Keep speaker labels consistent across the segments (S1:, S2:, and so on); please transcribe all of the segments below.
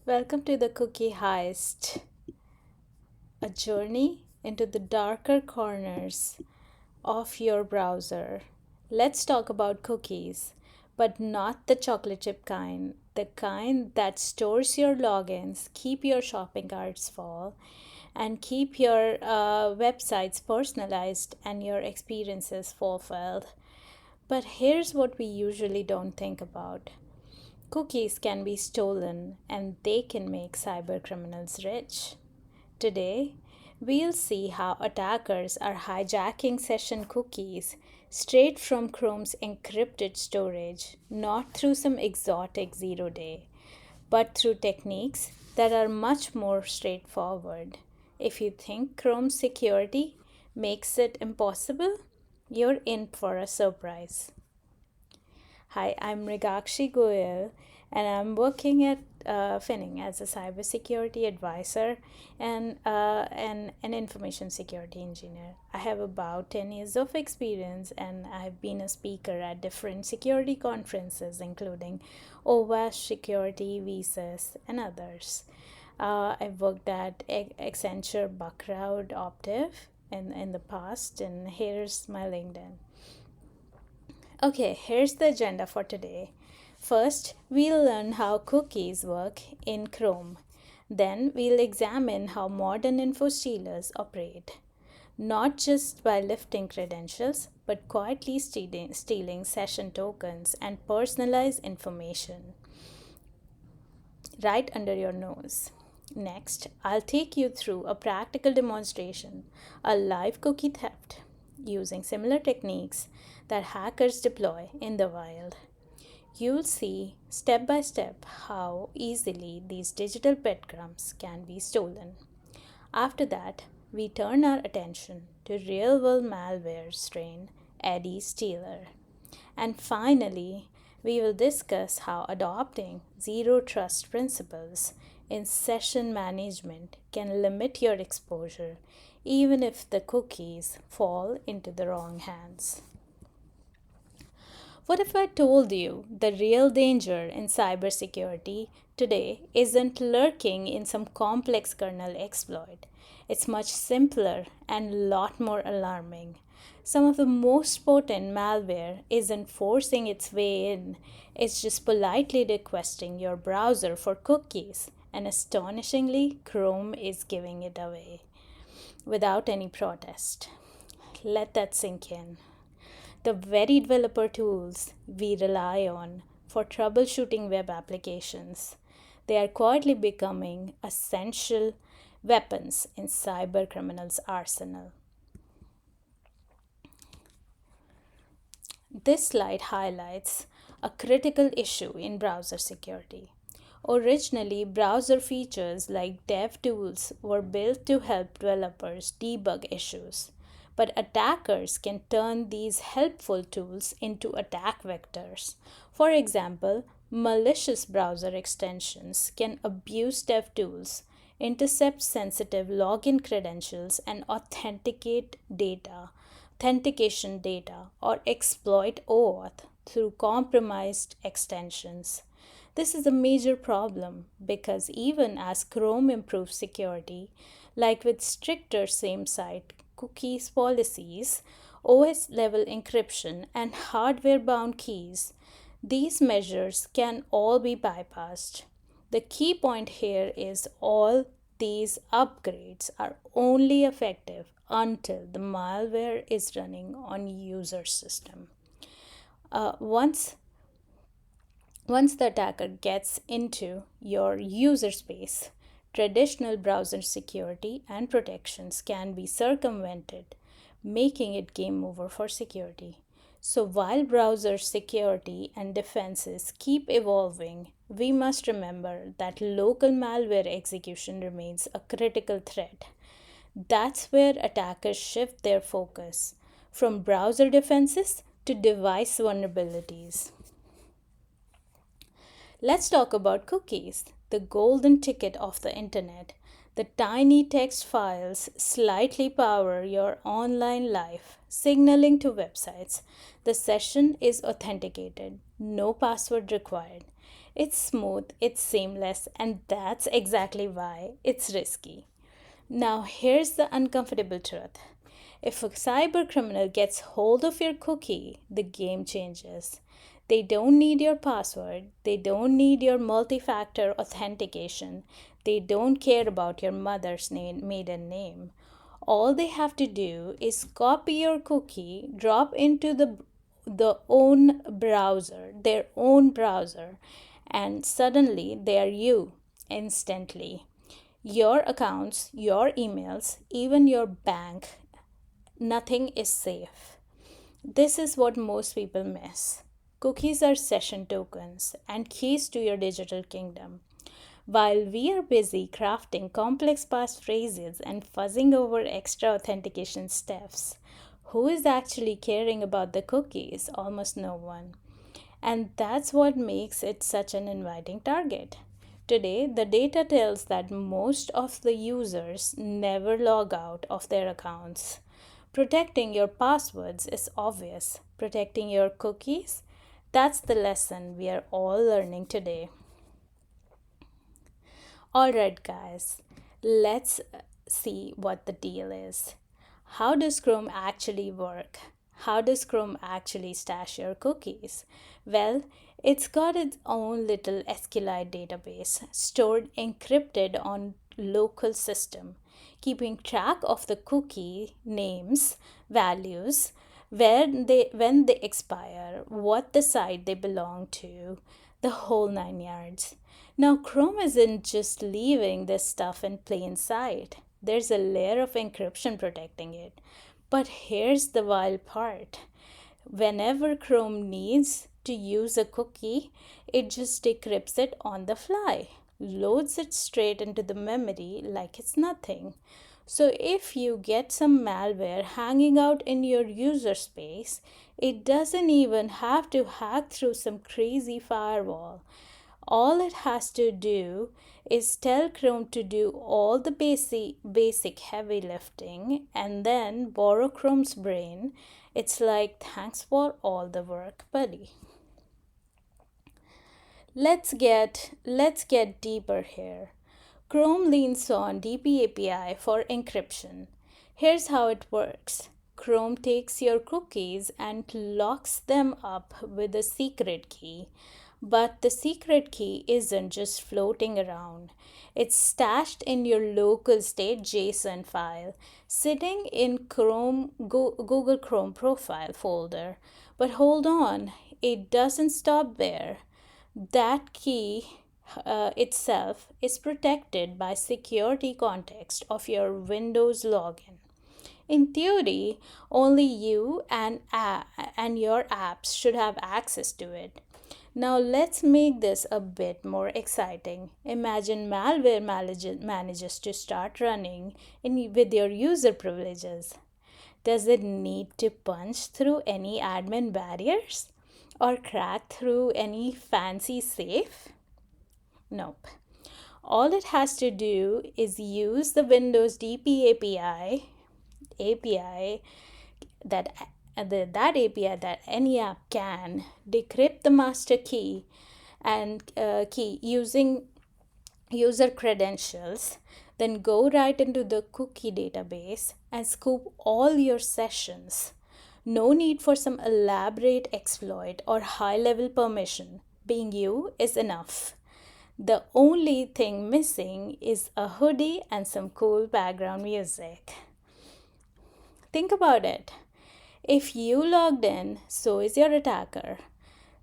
S1: Welcome to the Cookie Heist, a journey into the darker corners of your browser. Let's talk about cookies, but not the chocolate chip kind, the kind that stores your logins, keep your shopping carts full, and keep your websites personalized and your experiences fulfilled. But here's what we usually don't think about. Cookies can be stolen and they can make cybercriminals rich. Today, we'll see how attackers are hijacking session cookies straight from Chrome's encrypted storage, not through some exotic zero day, but through techniques that are much more straightforward. If you think Chrome's security makes it impossible, you're in for a surprise. Hi, I'm Rigakshi Goyal, and I'm working at Finning as a cybersecurity advisor and an information security engineer. I have about 10 years of experience, and I've been a speaker at different security conferences, including OWASP Security, VSIS, and others. I've worked at Accenture, Buckroud, Optiv in the past, and here's my LinkedIn. Okay, here's the agenda for today. First, we'll learn how cookies work in Chrome. Then, we'll examine how modern info stealers operate, not just by lifting credentials, but quietly stealing session tokens and personalized information right under your nose. Next, I'll take you through a practical demonstration, a live cookie theft, using similar techniques that hackers deploy in the wild. You'll see step by step how easily these digital breadcrumbs can be stolen. After that, we turn our attention to real world malware strain Edistealer. And finally, we will discuss how adopting zero trust principles in session management can limit your exposure even if the cookies fall into the wrong hands. What if I told you the real danger in cybersecurity today isn't lurking in some complex kernel exploit? It's much simpler and a lot more alarming. Some of the most potent malware isn't forcing its way in, it's just politely requesting your browser for cookies, and astonishingly, Chrome is giving it away without any protest. Let that sink in. The very developer tools we rely on for troubleshooting web applications, they are quietly becoming essential weapons in cyber criminals' arsenal. This slide highlights a critical issue in browser security. Originally, browser features like dev tools were built to help developers debug issues, but attackers can turn these helpful tools into attack vectors. For example, malicious browser extensions can abuse dev tools, intercept sensitive login credentials, and authentication data, or exploit OAuth through compromised extensions. This is a major problem because even as Chrome improves security, like with stricter same site cookies policies, OS level encryption, and hardware bound keys, these measures can all be bypassed. The key point here is all these upgrades are only effective until the malware is running on user system. Uh, once once the attacker gets into your user space, traditional browser security and protections can be circumvented, making it game over for security. So, while browser security and defenses keep evolving, we must remember that local malware execution remains a critical threat. That's where attackers shift their focus from browser defenses to device vulnerabilities. Let's talk about cookies, the golden ticket of the internet. The tiny text files slightly power your online life, signaling to websites. The session is authenticated, no password required. It's smooth, it's seamless, and that's exactly why it's risky. Now, here's the uncomfortable truth. If a cyber criminal gets hold of your cookie, the game changes. They don't need your password, they don't need your multi factor authentication, they don't care about your mother's maiden name. All they have to do is copy your cookie, drop into their own browser, and suddenly they are you instantly. Your accounts, your emails, even your bank, nothing is safe. This is what most people miss. Cookies are session tokens and keys to your digital kingdom. While we are busy crafting complex passphrases and fuzzing over extra authentication steps, who is actually caring about the cookies? Almost no one. And that's what makes it such an inviting target. Today, the data tells that most of the users never log out of their accounts. Protecting your passwords is obvious. Protecting your cookies? That's the lesson we are all learning today. Alright, guys, let's see what the deal is. How does Chrome actually work? How does Chrome actually stash your cookies? Well, it's got its own little SQLite database stored encrypted on local system, keeping track of the cookie names, values, when they expire, what the site they belong to, the whole nine yards. Now, Chrome isn't just leaving this stuff in plain sight. There's a layer of encryption protecting it. But here's the wild part. Whenever Chrome needs to use a cookie, it just decrypts it on the fly, loads it straight into the memory like it's nothing. So if you get some malware hanging out in your user space, it doesn't even have to hack through some crazy firewall. All it has to do is tell Chrome to do all the basic heavy lifting and then borrow Chrome's brain. It's like, thanks for all the work, buddy. Let's get deeper here. Chrome leans on DP for encryption. Here's how it works. Chrome takes your cookies and locks them up with a secret key. But the secret key isn't just floating around. It's stashed in your local state JSON file, sitting in Google Chrome profile folder. But hold on, it doesn't stop there. That key itself is protected by security context of your Windows login. In theory, only you and your apps should have access to it. Now let's make this a bit more exciting. Imagine malware manages to start running with your user privileges. Does it need to punch through any admin barriers or crack through any fancy safe? Nope. All it has to do is use the Windows DP API that that API that any app can decrypt the master key and key using user credentials, then go right into the cookie database and scoop all your sessions. No need for some elaborate exploit or high level permission. Being you is enough. The only thing missing is a hoodie and some cool background music. Think about it. If you logged in, so is your attacker.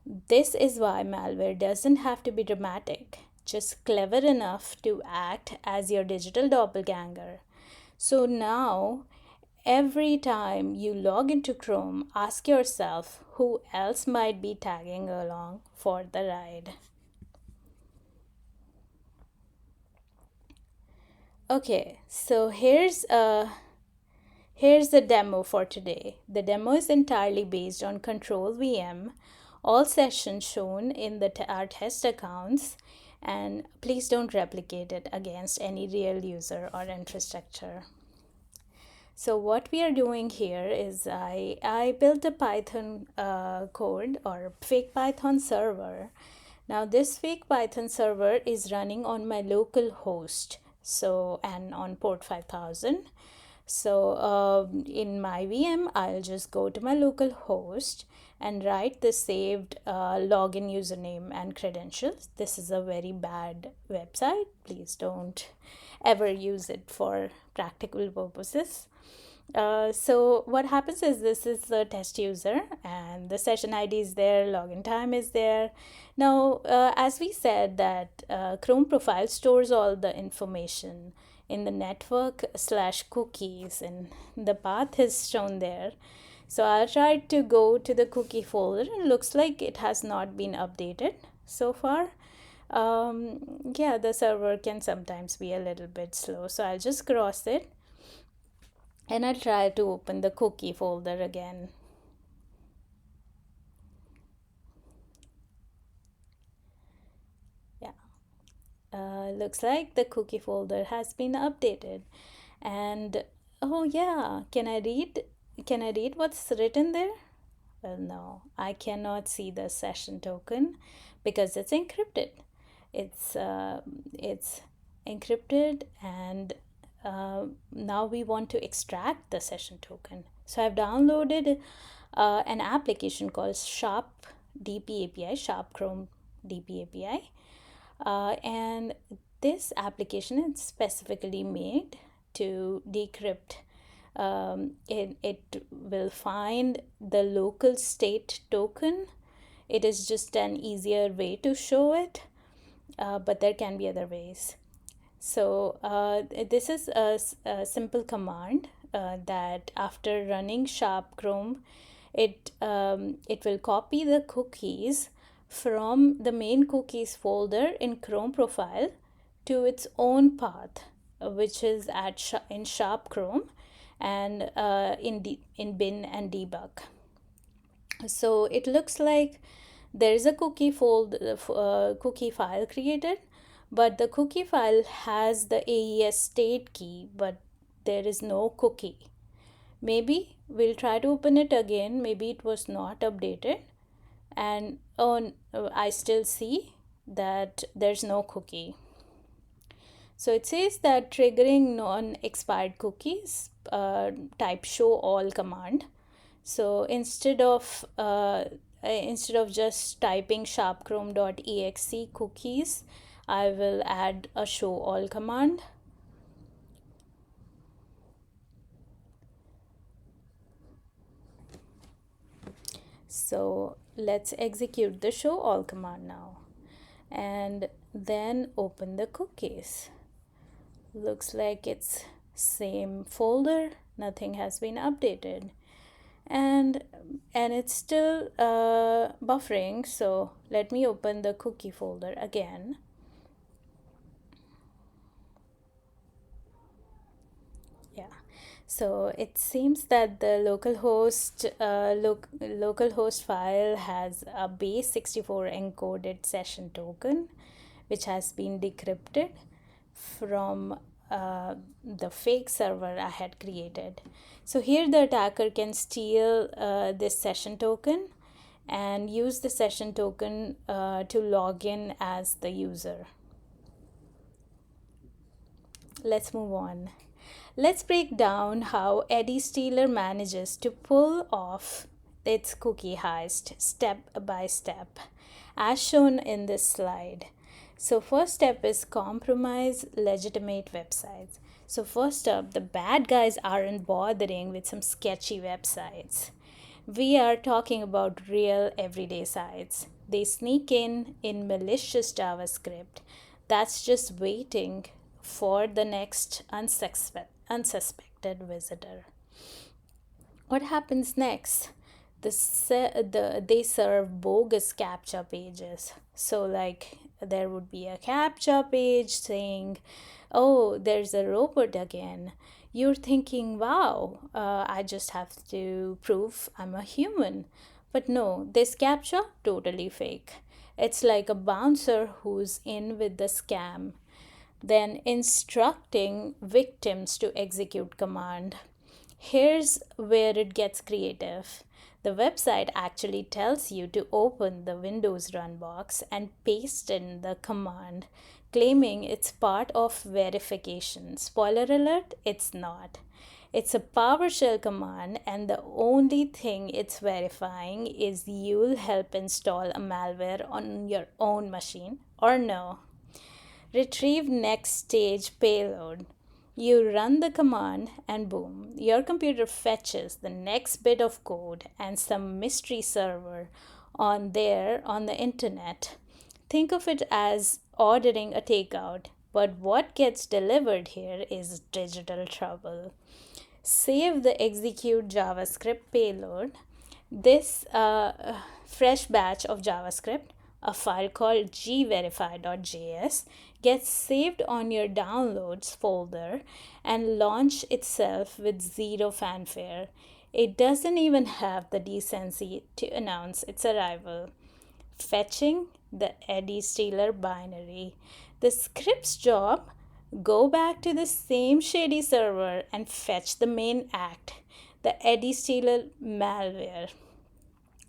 S1: This is why malware doesn't have to be dramatic, just clever enough to act as your digital doppelganger. So now, every time you log into Chrome, ask yourself who else might be tagging along for the ride. Okay, so here's the demo for today. The demo is entirely based on Control VM, all sessions shown in our test accounts, and please don't replicate it against any real user or infrastructure. So what we are doing here is I built a Python code or fake Python server. Now this fake Python server is running on my local host, so and on port 5000. So in my VM, I'll just go to my local host and write the saved login username and credentials. This is a very bad website. Please don't ever use it for practical purposes. So what happens is this is the test user and the session ID is there, login time is there. Now, as we said that Chrome profile stores all the information in the network slash cookies and the path is shown there. So I'll try to go to the cookie folder and looks like it has not been updated so far. Yeah, the server can sometimes be a little bit slow. So I'll just cross it and I'll try to open the cookie folder again. Yeah, looks like the cookie folder has been updated. And oh yeah, can I read what's written there? Well, no, I cannot see the session token because it's encrypted. It's encrypted, and now we want to extract the session token. So I've downloaded an application called Sharp DP API, Sharp Chrome DP API, and this application is specifically made to decrypt. It will find the local state token. It is just an easier way to show it, but there can be other ways. So this is a simple command that after running Sharp Chrome, it will copy the cookies from the main cookies folder in Chrome profile to its own path, which is in Sharp Chrome and in bin and debug. So it looks like there is a cookie file created, but the cookie file has the AES state key, but there is no cookie. Maybe we'll try to open it again. Maybe it was not updated, and I still see that there's no cookie. So it says that triggering non-expired cookies, type show all command. So instead of just typing sharpchrome.exe cookies, I will add a show all command. So let's execute the show all command now and then open the cookies. Looks like it's same folder, nothing has been updated, and it's still buffering. So let me open the cookie folder again. Yeah, so it seems that the localhost file has a base64 encoded session token which has been decrypted from the fake server I had created. So here the attacker can steal this session token and use the session token to log in as the user. Let's move on. Let's break down how Edistealer manages to pull off its cookie heist step by step, as shown in this slide. So first step is compromise legitimate websites. So first up, the bad guys aren't bothering with some sketchy websites. We are talking about real everyday sites. They sneak in malicious JavaScript that's just waiting for the next unsuspected visitor. What happens next? They serve bogus CAPTCHA pages. So, like, there would be a CAPTCHA page saying, "Oh, there's a robot again." You're thinking, "Wow, I just have to prove I'm a human." But no, this CAPTCHA totally fake. It's like a bouncer who's in with the scam, then instructing victims to execute command. Here's where it gets creative. The website actually tells you to open the Windows Run box and paste in the command, claiming it's part of verification. Spoiler alert, it's not. It's a PowerShell command, and the only thing it's verifying is you'll help install a malware on your own machine or no. Retrieve next stage payload. You run the command, and boom, your computer fetches the next bit of code and some mystery server on the internet. Think of it as ordering a takeout, but what gets delivered here is digital trouble. Save the execute JavaScript payload. This fresh batch of JavaScript, a file called gverify.js, gets saved on your downloads folder and launch itself with zero fanfare. It doesn't even have the decency to announce its arrival. Fetching the Edistealer binary. The script's job: go back to the same shady server and fetch the main act, the Edistealer malware,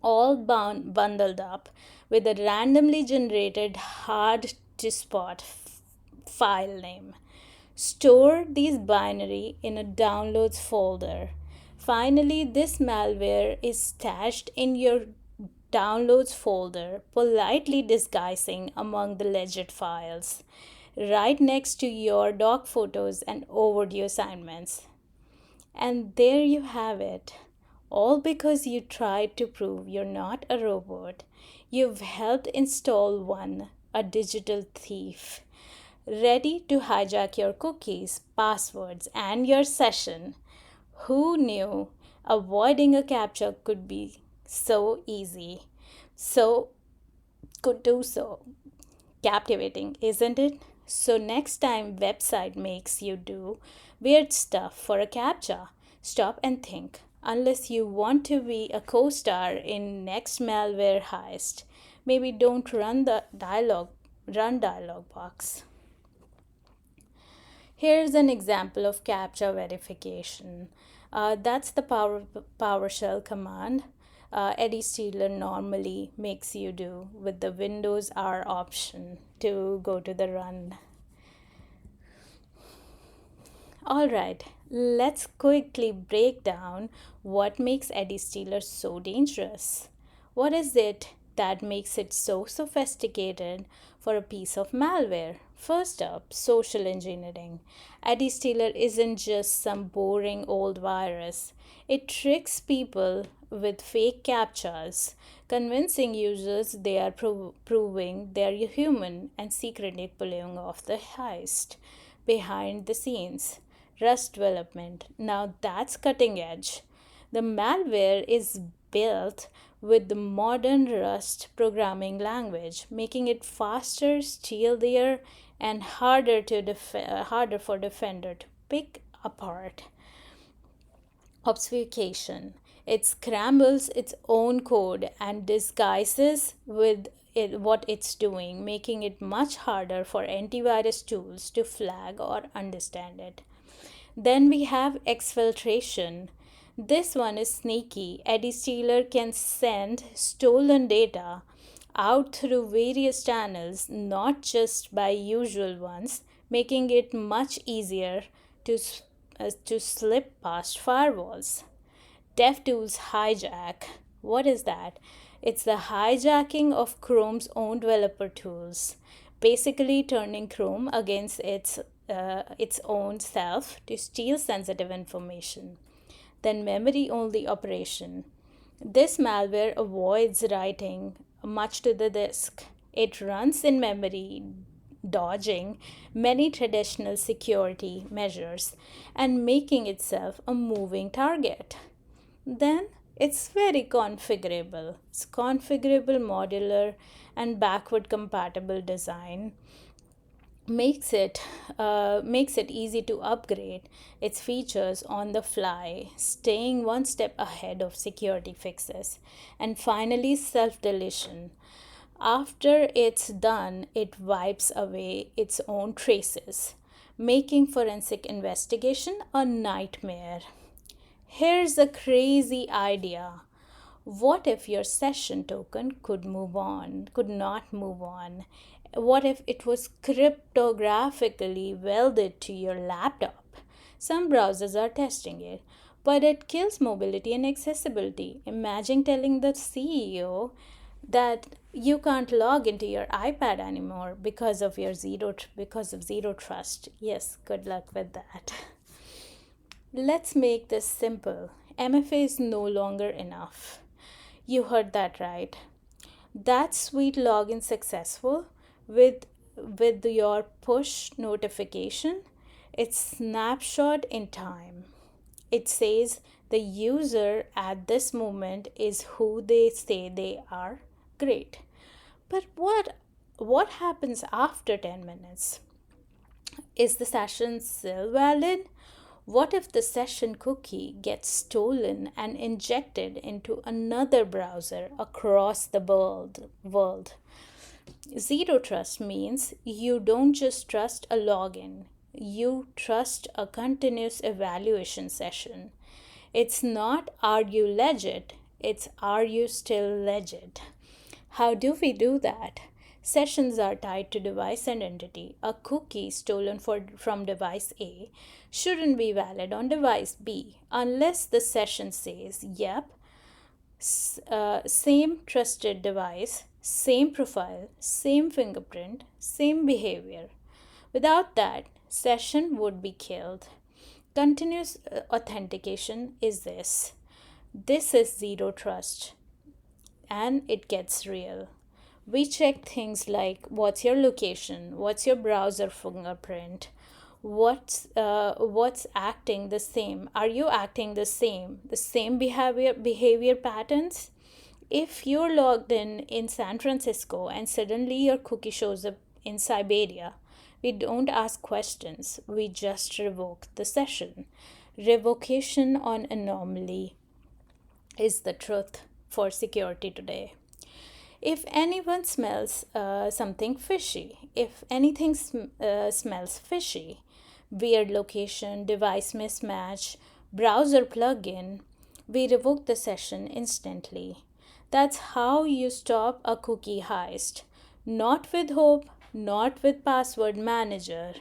S1: all bundled up with a randomly generated hard to spot file name. Store these binary in a downloads folder. Finally, this malware is stashed in your downloads folder, politely disguising among the legit files, right next to your dog photos and overdue assignments. And there you have it. All because you tried to prove you're not a robot. You've helped install one, a digital thief, ready to hijack your cookies, passwords, and your session. Who knew avoiding a captcha could be so easy? So, could do so. Captivating, isn't it? So next time website makes you do weird stuff for a captcha, stop and think. Unless you want to be a co-star in next malware heist, maybe don't run dialog box. Here's an example of captcha verification. That's the PowerShell command Edistealer normally makes you do with the Windows R option to go to the run. Alright, let's quickly break down what makes Edistealer so dangerous. What is it that makes it so sophisticated for a piece of malware? First up, social engineering. Edistealer isn't just some boring old virus. It tricks people with fake captchas, convincing users they are proving they are human and secretly pulling off the heist behind the scenes. Rust development. Now that's cutting edge. The malware is built with the modern Rust programming language, making it faster, stealthier, and harder for defender to pick apart. Obfuscation. It scrambles its own code and disguises with what it's doing, making it much harder for antivirus tools to flag or understand it. Then we have exfiltration. This one is sneaky. Edistealer can send stolen data out through various channels, not just by usual ones, making it much easier to slip past firewalls. DevTools hijack. What is that? It's the hijacking of Chrome's own developer tools, basically turning Chrome against its own self to steal sensitive information. Then memory only operation. This malware avoids writing much to the disk. It runs in memory, dodging many traditional security measures and making itself a moving target. Then it's very configurable. It's configurable, modular, and backward compatible design makes it easy to upgrade its features on the fly, staying one step ahead of security fixes. And finally, self deletion. After it's done, it wipes away its own traces, making forensic investigation a nightmare. Here's a crazy idea. What if your session token could not move on? What if it was cryptographically welded to your laptop? Some browsers are testing it, but it kills mobility and accessibility. Imagine telling the CEO that you can't log into your iPad anymore because of zero trust. Yes, good luck with that. Let's make this simple. MFA is no longer enough. You heard that right. That sweet login successful with your push notification. It's snapshot in time. It says the user at this moment is who they say they are. Great. But what happens after 10 minutes? Is the session still valid? What if the session cookie gets stolen and injected into another browser across the world? Zero trust means you don't just trust a login, you trust a continuous evaluation session. It's not are you legit, it's are you still legit. How do we do that? Sessions are tied to device identity. A cookie stolen from device A shouldn't be valid on device B unless the session says, yep, same trusted device, same profile, same fingerprint, same behavior. Without that, session would be killed. Continuous authentication is this. This is zero trust, and it gets real. We check things like what's your location, what's your browser fingerprint, what's acting the same. Are you acting the same behavior patterns? If you're logged in San Francisco and suddenly your cookie shows up in Siberia, we don't ask questions, we just revoke the session. Revocation on anomaly is the truth for security today. If anyone smells something fishy, if anything smells fishy, weird location, device mismatch, browser plugin, we revoke the session instantly. That's how you stop a cookie heist. Not with hope, not with password manager,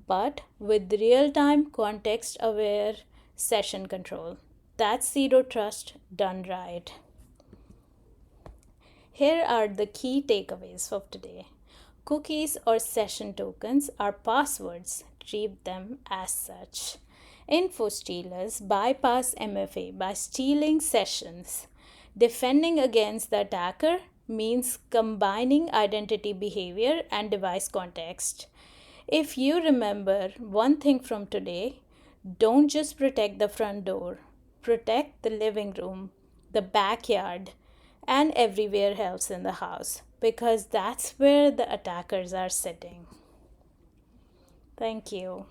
S1: but with real-time context-aware session control. That's zero trust done right. Here are the key takeaways for today. Cookies or session tokens are passwords. Treat them as such. Info stealers bypass MFA by stealing sessions. Defending against the attacker means combining identity behavior and device context. If you remember one thing from today, don't just protect the front door, protect the living room, the backyard, and everywhere else in the house, because that's where the attackers are sitting. Thank you.